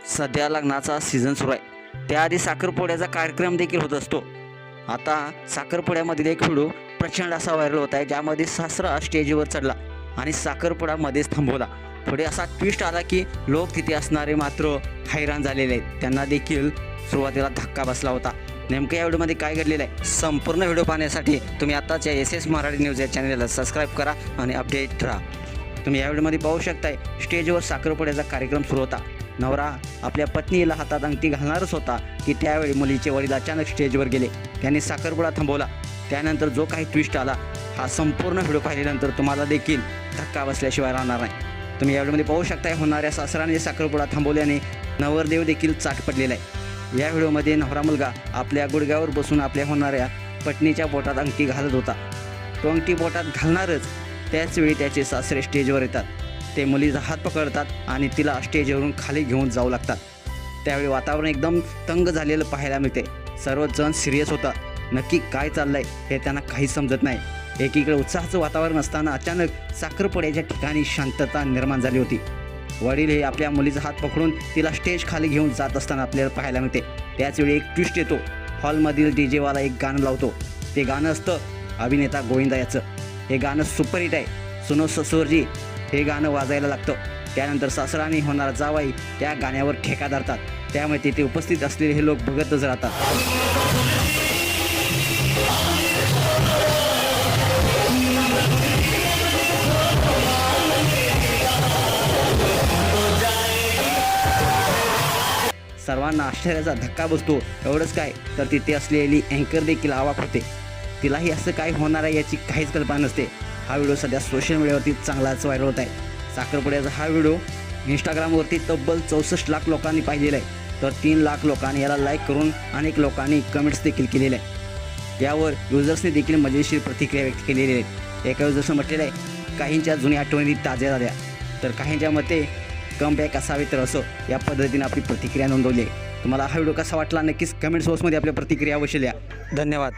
सध्या लग्नाचा सीझन सुरू आहे, त्याआधी साखरपुड्याचा कार्यक्रम देखील होत असतो. आता साखरपुड्यामधील एक व्हिडिओ प्रचंड असा व्हायरल होत आहे, ज्यामध्ये सासरा स्टेजवर चढला आणि साखरपुड्यामध्येच थांबवला. पुढे असा ट्विस्ट आला की लोक तिथे असणारे मात्र हैराण झालेले आहेत. त्यांना देखील सुरुवातीला धक्का बसला होता. नेमकं या व्हिडिओमध्ये काय घडलेलं आहे, संपूर्ण व्हिडिओ पाहण्यासाठी तुम्ही आताच या SS मराठी न्यूज या चॅनलला सबस्क्राईब करा आणि अपडेट राहा. तुम्ही या व्हिडिओमध्ये पाहू शकताय, स्टेजवर साखरपुड्याचा कार्यक्रम सुरू होता. नवरा आपल्या पत्नीला हातात अंगठी घालणारच होता की त्यावेळी मुलीचे वडील अचानक स्टेजवर गेले. त्यांनी साखरपुडा थांबवला. त्यानंतर जो काही ट्विस्ट आला, हा संपूर्ण व्हिडिओ पाहिल्यानंतर तुम्हाला देखील धक्का बसल्याशिवाय राहणार नाही. तुम्ही या व्हिडिओमध्ये पाहू शकताय, होणाऱ्या सासराने साखरपुडा थांबवल्याने नवरदेव देखील चाट पडलेला आहे. या व्हिडिओमध्ये नवरा मुलगा आपल्या गुडघ्यावर बसून आपल्या होणाऱ्या पत्नीच्या बोटात अंगठी घालत होता. तो अंगठी बोटात घालणारच त्याचवेळी त्याचे सासरे स्टेजवर येतात. ते मुलीचा हात पकडतात आणि तिला स्टेजवरून खाली घेऊन जाऊ लागतात. त्यावेळी वातावरण एकदम तंग झालेलं पाहायला मिळते. सर्वच जण सिरियस होतात. नक्की काय चाललंय हे त्यांना काहीच समजत नाही. एकीकडे उत्साहाचं वातावरण असताना अचानक साखरपुड्याच्या ठिकाणी शांतता निर्माण झाली होती. वडील हे आपल्या मुलीचा हात पकडून तिला स्टेज खाली घेऊन जात असताना आपल्याला पाहायला मिळते. त्याचवेळी एक ट्विस्ट येतो. हॉलमधील डीजेवाला एक गाणं लावतो. ते गाणं असतं अभिनेता गोविंदा याचं. हे गाणं सुपरहिट आहे. सुनो ससुरजी हे गाणं वाजायला लागतं. त्यानंतर सासराने होणारा जावाई त्या गाण्यावर ठेका धरतात. त्यामुळे तिथे उपस्थित असलेले हे लोक बघतच राहतात. सर्वांना आश्चर्याचा धक्का बसतो. एवढंच काय, तर तिथे असलेली अँकर देखील अवाक होते. तिलाही असं काय होणार आहे याची काहीच कल्पना नसते. हा व्हिडिओ सध्या सोशल मीडियावरती चांगलाच व्हायरल होत आहे. साखरपुड्याचा हा व्हिडिओ इंस्टाग्रामवरती तब्बल 64 लाख लोकांनी पाहिलेला आहे. तर 3 लाख लोकांनी याला लाईक करून अनेक लोकांनी कमेंट्स देखील केलेले आहे. यावर युजर्सने देखील मजेशीर प्रतिक्रिया व्यक्त केलेली आहेत. एका युजर्सनं म्हटलेलं आहे, काहींच्या जुन्या आठवणी ताज्या झाल्या, तर काहींच्या मते कमबॅक असावे तर असं या पद्धतीने आपली प्रतिक्रिया नोंदवली आहे. तुम्हाला हा व्हिडिओ कसा वाटला नक्कीच कमेंट्स बॉक्समध्ये आपल्या प्रतिक्रिया अवश्य लिहा. धन्यवाद.